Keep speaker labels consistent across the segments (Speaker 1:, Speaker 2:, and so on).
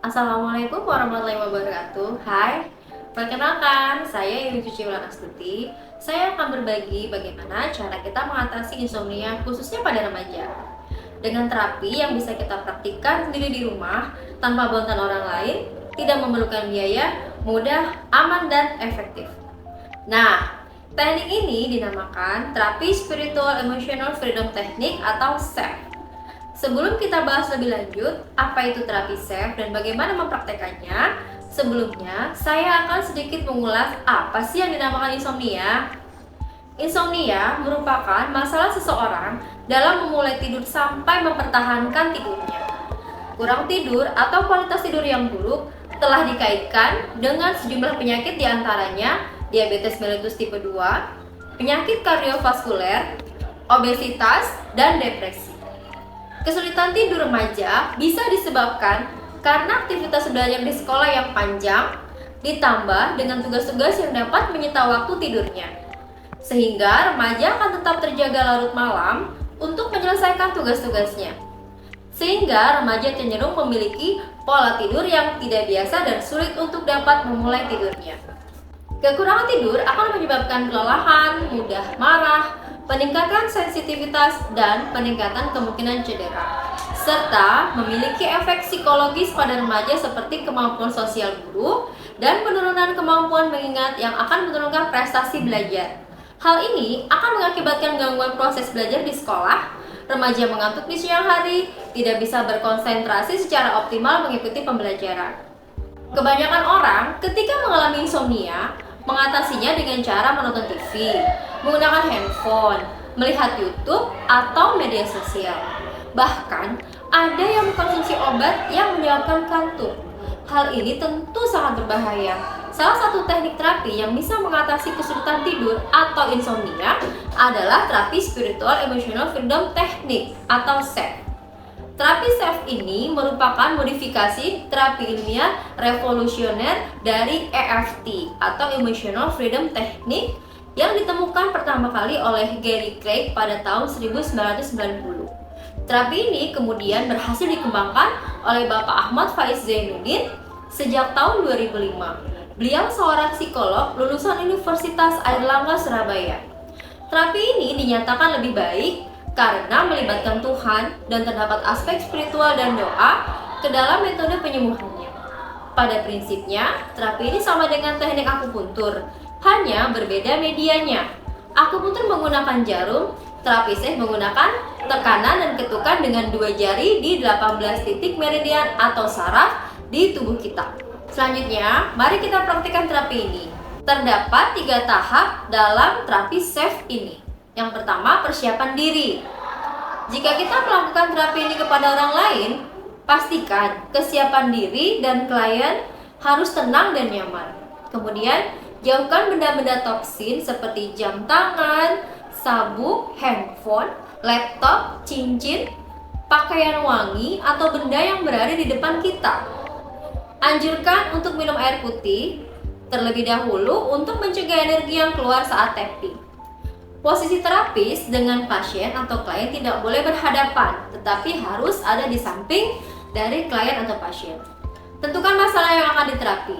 Speaker 1: Assalamualaikum warahmatullahi wabarakatuh. Hai, perkenalkan saya Yuni Suciwlan Astuti. Saya akan berbagi bagaimana cara kita mengatasi insomnia khususnya pada remaja. Dengan terapi yang bisa kita praktikkan sendiri di rumah tanpa bantuan orang lain, tidak memerlukan biaya, mudah, aman, dan efektif. Nah, teknik ini dinamakan terapi spiritual emotional freedom technique atau SEF. Sebelum kita bahas lebih lanjut, apa itu terapi SEF dan bagaimana mempraktekannya, sebelumnya saya akan sedikit mengulas apa sih yang dinamakan insomnia. Insomnia merupakan masalah seseorang dalam memulai tidur sampai mempertahankan tidurnya. Kurang tidur atau kualitas tidur yang buruk telah dikaitkan dengan sejumlah penyakit diantaranya diabetes mellitus tipe 2, penyakit kardiovaskuler, obesitas, dan depresi. Kesulitan tidur remaja bisa disebabkan karena aktivitas belajar di sekolah yang panjang, ditambah dengan tugas-tugas yang dapat menyita waktu tidurnya. Sehingga remaja akan tetap terjaga larut malam untuk menyelesaikan tugas-tugasnya. Sehingga remaja cenderung memiliki pola tidur yang tidak biasa dan sulit untuk dapat memulai tidurnya. Kekurangan tidur akan menyebabkan kelelahan, mudah marah, peningkatan sensitivitas, dan peningkatan kemungkinan cedera, serta memiliki efek psikologis pada remaja seperti kemampuan sosial buruk dan penurunan kemampuan mengingat yang akan menurunkan prestasi belajar. Hal ini akan mengakibatkan gangguan proses belajar di sekolah, remaja mengantuk di siang hari, tidak bisa berkonsentrasi secara optimal mengikuti pembelajaran. Kebanyakan orang ketika mengalami insomnia mengatasinya dengan cara menonton TV, menggunakan handphone, melihat YouTube, atau media sosial. Bahkan, ada yang mengkonsumsi obat yang menyebabkan kantuk. Hal ini tentu sangat berbahaya. Salah satu teknik terapi yang bisa mengatasi kesulitan tidur atau insomnia adalah terapi spiritual emotional freedom technique atau SEF. Terapi SEF ini merupakan modifikasi terapi ilmiah revolusioner dari EFT atau Emotional Freedom Technique yang ditemukan pertama kali oleh Gary Craig pada tahun 1990. Terapi ini kemudian berhasil dikembangkan oleh Bapak Ahmad Faiz Zainuddin sejak tahun 2005. Beliau seorang psikolog lulusan Universitas Airlangga Surabaya. Terapi ini dinyatakan lebih baik karena melibatkan Tuhan dan terdapat aspek spiritual dan doa ke dalam metode penyembuhannya. Pada prinsipnya, terapi ini sama dengan teknik akupuntur, hanya berbeda medianya. Akupuntur menggunakan jarum, terapi SEF menggunakan tekanan dan ketukan dengan 2 jari di 18 titik meridian atau saraf di tubuh kita. Selanjutnya, mari kita praktikkan terapi ini. Terdapat 3 tahap dalam terapi SEF ini. Yang pertama, persiapan diri. Jika kita melakukan terapi ini kepada orang lain, pastikan kesiapan diri dan klien harus tenang dan nyaman. Kemudian, jauhkan benda-benda toksin seperti jam tangan, sabuk, handphone, laptop, cincin, pakaian wangi, atau benda yang berada di depan kita. Anjurkan untuk minum air putih terlebih dahulu untuk mencegah energi yang keluar saat tapping. Posisi terapis dengan pasien atau klien tidak boleh berhadapan, tetapi harus ada di samping dari klien atau pasien. Tentukan masalah yang akan diterapi.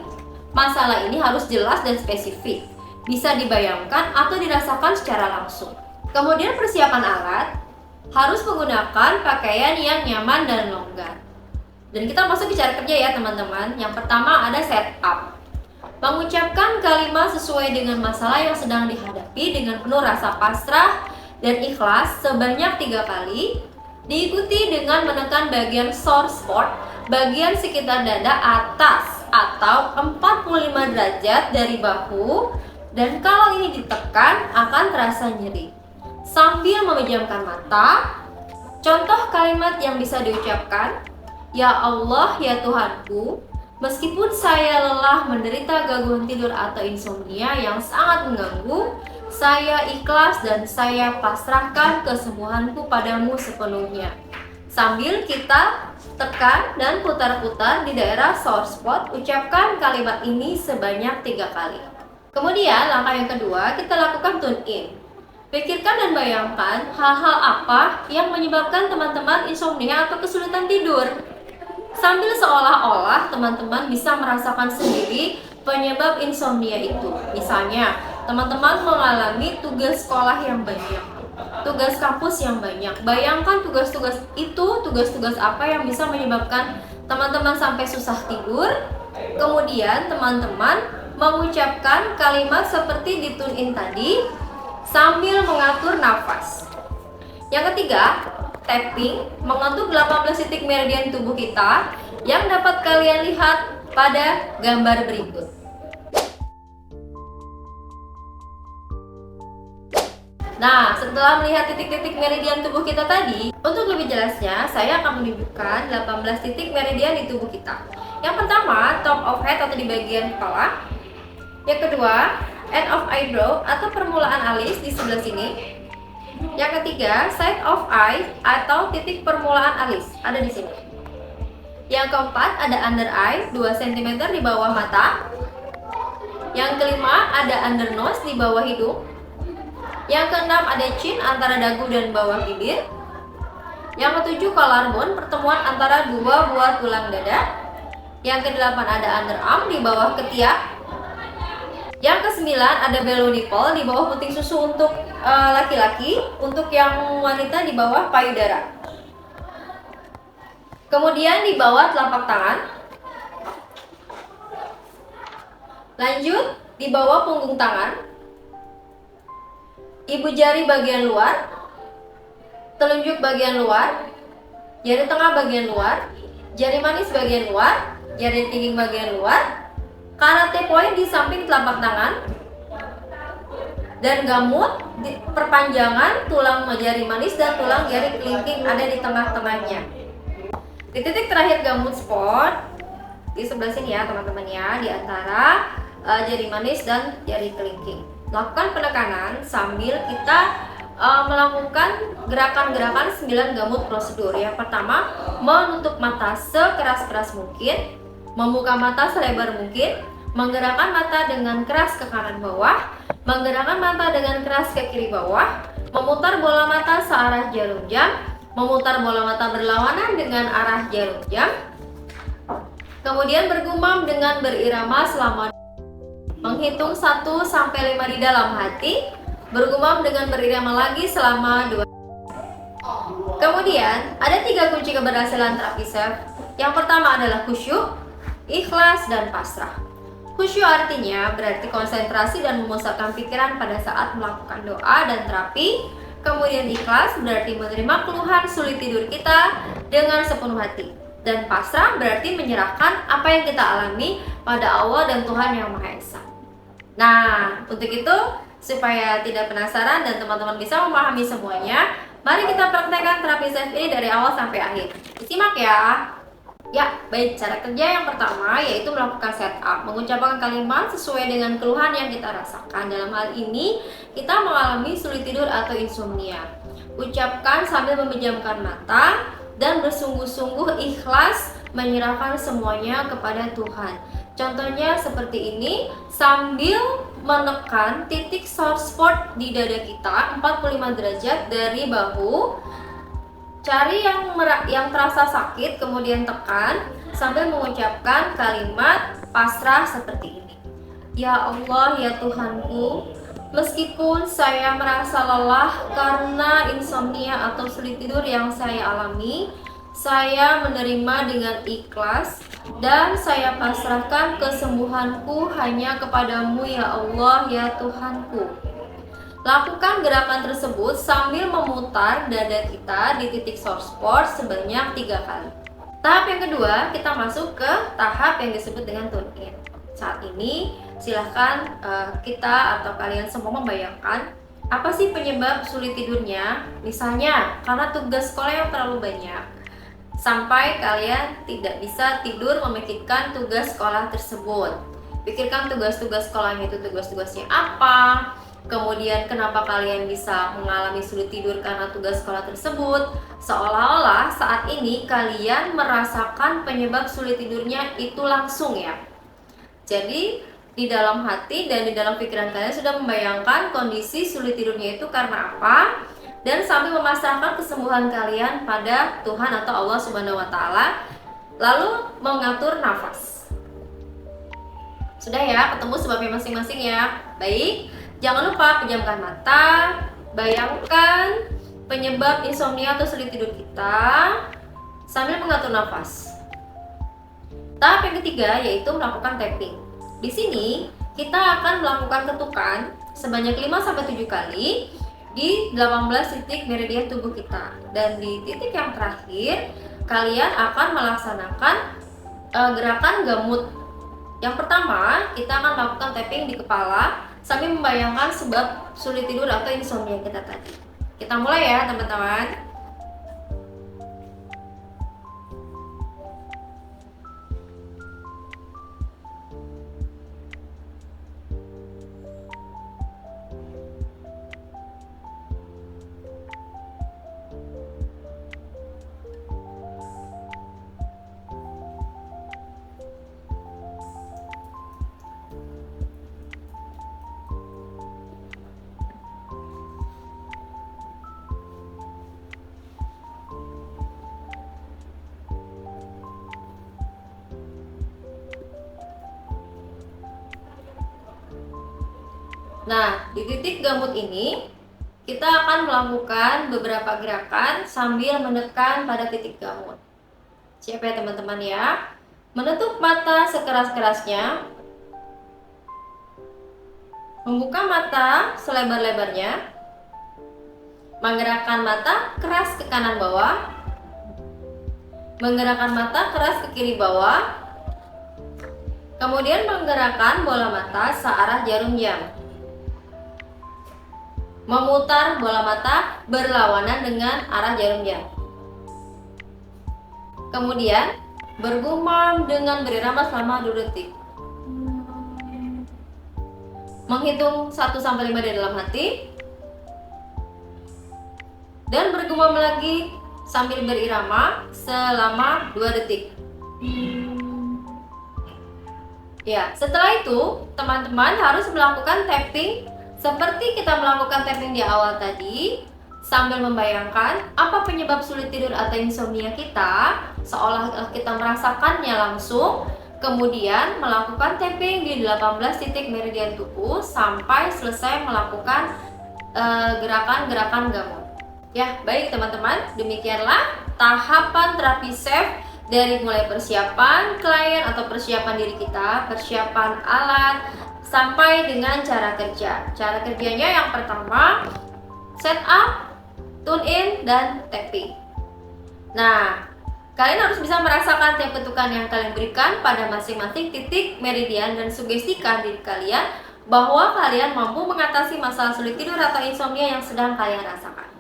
Speaker 1: Masalah ini harus jelas dan spesifik, bisa dibayangkan atau dirasakan secara langsung. Kemudian persiapan alat, harus menggunakan pakaian yang nyaman dan longgar. Dan kita masuk ke cara kerja ya teman-teman. Yang pertama ada setup. Mengucapkan kalimat sesuai dengan masalah yang sedang dihadapi dengan penuh rasa pasrah dan ikhlas sebanyak 3 kali, diikuti dengan menekan bagian sore spot, bagian sekitar dada atas atau 45 derajat dari bahu, dan kalau ini ditekan akan terasa nyeri. Sambil memejamkan mata, contoh kalimat yang bisa diucapkan, "Ya Allah, ya Tuhanku, meskipun saya lelah menderita gangguan tidur atau insomnia yang sangat mengganggu, saya ikhlas dan saya pasrahkan kesembuhanku padamu sepenuhnya." Sambil kita tekan dan putar-putar di daerah sore spot, ucapkan kalimat ini sebanyak 3 kali. Kemudian langkah yang kedua, kita lakukan tune in. Pikirkan dan bayangkan hal-hal apa yang menyebabkan teman-teman insomnia atau kesulitan tidur. Sambil seolah-olah teman-teman bisa merasakan sendiri penyebab insomnia itu. Misalnya, teman-teman mengalami tugas sekolah yang banyak, tugas kampus yang banyak. Bayangkan tugas-tugas itu, tugas-tugas apa yang bisa menyebabkan teman-teman sampai susah tidur. Kemudian teman-teman mengucapkan kalimat seperti di tune in tadi sambil mengatur nafas. Yang ketiga, tapping mengetuk 18 titik meridian tubuh kita yang dapat kalian lihat pada gambar berikut. Nah, setelah melihat titik-titik meridian tubuh kita tadi, untuk lebih jelasnya, saya akan menunjukkan 18 titik meridian di tubuh kita. Yang pertama, top of head atau di bagian kepala. Yang kedua, end of eyebrow atau permulaan alis di sebelah sini. Yang ketiga, side of eye atau titik permulaan alis, ada di sini. Yang keempat, ada under eye 2 cm di bawah mata. Yang kelima, ada under nose di bawah hidung. Yang keenam, ada chin antara dagu dan bawah bibir. Yang ketujuh, collarbone, pertemuan antara dua buah tulang dada. Yang kedelapan, ada underarm di bawah ketiak. Yang kesembilan, ada below nipple di bawah puting susu untuk laki-laki. Untuk yang wanita di bawah payudara. Kemudian di bawah telapak tangan. Lanjut, di bawah punggung tangan. Ibu jari bagian luar, telunjuk bagian luar, jari tengah bagian luar, jari manis bagian luar, jari kelingking bagian luar, karate point di samping telapak tangan, dan gamut di perpanjangan tulang jari manis dan tulang jari kelingking ada di tengah-tengahnya. Di titik terakhir gamut spot di sebelah sini ya teman-teman ya, di antara jari manis dan jari kelingking. Lakukan penekanan sambil kita melakukan gerakan-gerakan 9 gamut prosedur. Yang pertama, menutup mata sekeras-keras mungkin, membuka mata selebar mungkin, menggerakkan mata dengan keras ke kanan bawah, menggerakkan mata dengan keras ke kiri bawah, memutar bola mata searah jarum jam, memutar bola mata berlawanan dengan arah jarum jam, kemudian bergumam dengan berirama selama menghitung 1 sampai 5 di dalam hati, bergumam dengan berirama lagi selama 2. Kemudian, ada 3 kunci keberhasilan terapi self. Yang pertama adalah khusyuk, ikhlas, dan pasrah. Khusyuk artinya berarti konsentrasi dan memusatkan pikiran pada saat melakukan doa dan terapi. Kemudian ikhlas berarti menerima keluhan sulit tidur kita dengan sepenuh hati. Dan pasrah berarti menyerahkan apa yang kita alami pada Allah dan Tuhan Yang Maha Esa. Nah, untuk itu supaya tidak penasaran dan teman-teman bisa memahami semuanya, mari kita praktekkan terapi self ini dari awal sampai akhir. Disimak ya. Ya, baik, cara kerja yang pertama yaitu melakukan setup, mengucapkan kalimat sesuai dengan keluhan yang kita rasakan. Dalam hal ini, kita mengalami sulit tidur atau insomnia. Ucapkan sambil memejamkan mata dan bersungguh-sungguh ikhlas menyerahkan semuanya kepada Tuhan. Contohnya seperti ini, sambil menekan titik sore spot di dada kita 45 derajat dari bahu. Cari yang terasa sakit, kemudian tekan sambil mengucapkan kalimat pasrah seperti ini. Ya Allah, ya Tuhanku, meskipun saya merasa lelah karena insomnia atau sulit tidur yang saya alami, saya menerima dengan ikhlas dan saya pasrahkan kesembuhanku hanya kepadamu ya Allah, ya Tuhanku. Lakukan gerakan tersebut sambil memutar dada kita di titik sore spot sebanyak 3 kali. Tahap yang kedua, kita masuk ke tahap yang disebut dengan tune in. Saat ini silahkan kita atau kalian semua membayangkan apa sih penyebab sulit tidurnya. Misalnya karena tugas sekolah yang terlalu banyak sampai kalian tidak bisa tidur memikirkan tugas sekolah tersebut. Pikirkan tugas-tugas sekolahnya itu tugas-tugasnya apa, kemudian kenapa kalian bisa mengalami sulit tidur karena tugas sekolah tersebut. Seolah-olah saat ini kalian merasakan penyebab sulit tidurnya itu langsung ya. Jadi di dalam hati dan di dalam pikiran kalian sudah membayangkan kondisi sulit tidurnya itu karena apa, dan sambil memasrahkan kesembuhan kalian pada Tuhan atau Allah Subhanahu wa Ta'ala. Lalu mengatur nafas. Sudah ya, ketemu sebabnya masing-masing ya. Baik, jangan lupa pejamkan mata, bayangkan penyebab insomnia atau sulit tidur kita sambil mengatur nafas. Tahap yang ketiga yaitu melakukan tapping. Di sini kita akan melakukan ketukan sebanyak 5-7 kali di 18 titik meridian tubuh kita. Dan di titik yang terakhir, kalian akan melaksanakan gerakan gamut. Yang pertama, kita akan melakukan tapping di kepala sambil membayangkan sebab sulit tidur atau insomnia kita tadi. Kita mulai ya teman-teman. Nah, di titik gamut ini kita akan melakukan beberapa gerakan sambil menekan pada titik gamut. Siap ya teman-teman ya? Menutup mata sekeras-kerasnya, membuka mata selebar-lebarnya, menggerakkan mata keras ke kanan bawah, menggerakkan mata keras ke kiri bawah, kemudian menggerakkan bola mata searah jarum jam. Memutar bola mata berlawanan dengan arah jarum jam. Kemudian bergumam dengan berirama selama 2 detik. Menghitung 1-5 di dalam hati. Dan bergumam lagi sambil berirama selama 2 detik. Ya, setelah itu teman-teman harus melakukan tapping seperti kita melakukan tapping di awal tadi, sambil membayangkan apa penyebab sulit tidur atau insomnia kita, seolah kita merasakannya langsung, kemudian melakukan tapping di 18 titik meridian tubuh sampai selesai melakukan gerakan-gerakan gamut. Ya, baik teman-teman, demikianlah tahapan terapi SAFE dari mulai persiapan klien atau persiapan diri kita, persiapan alat, sampai dengan cara kerja. Cara kerjanya yang pertama, setup, tune in, dan tapping. Nah, kalian harus bisa merasakan tiap ketukan yang kalian berikan pada masing-masing titik meridian dan sugestikan diri kalian bahwa kalian mampu mengatasi masalah sulit tidur atau insomnia yang sedang kalian rasakan.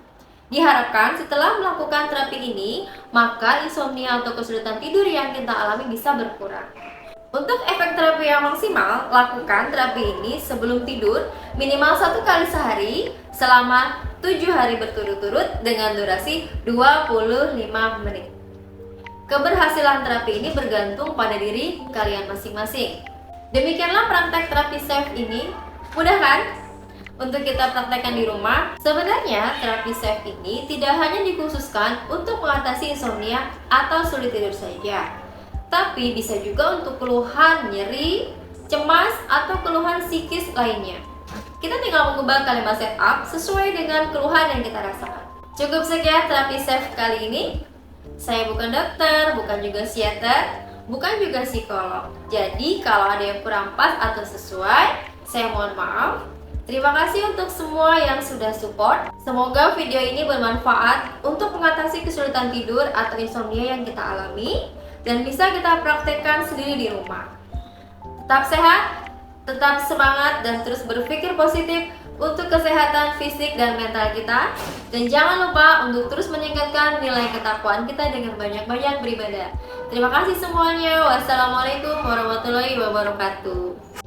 Speaker 1: Diharapkan setelah melakukan terapi ini, maka insomnia atau kesulitan tidur yang kita alami bisa berkurang. Untuk efek terapi yang maksimal, lakukan terapi ini sebelum tidur minimal 1 kali sehari selama 7 hari berturut-turut dengan durasi 25 menit. Keberhasilan terapi ini bergantung pada diri kalian masing-masing. Demikianlah praktek terapi SAFE ini. Mudah kan? Untuk kita praktekkan di rumah. Sebenarnya terapi SAFE ini tidak hanya dikhususkan untuk mengatasi insomnia atau sulit tidur saja, tapi bisa juga untuk keluhan nyeri, cemas, atau keluhan psikis lainnya. Kita tinggal mengubah kalimat setup sesuai dengan keluhan yang kita rasakan. Cukup sekian terapi SAFE kali ini. Saya bukan dokter, bukan juga psikiater, bukan juga psikolog. Jadi kalau ada yang kurang pas atau sesuai, saya mohon maaf. Terima kasih untuk semua yang sudah support. Semoga video ini bermanfaat untuk mengatasi kesulitan tidur atau insomnia yang kita alami dan bisa kita praktekkan sendiri di rumah. Tetap sehat, tetap semangat, dan terus berpikir positif untuk kesehatan fisik dan mental kita. Dan jangan lupa untuk terus meningkatkan nilai ketakwaan kita dengan banyak-banyak beribadah. Terima kasih semuanya. Wassalamualaikum warahmatullahi wabarakatuh.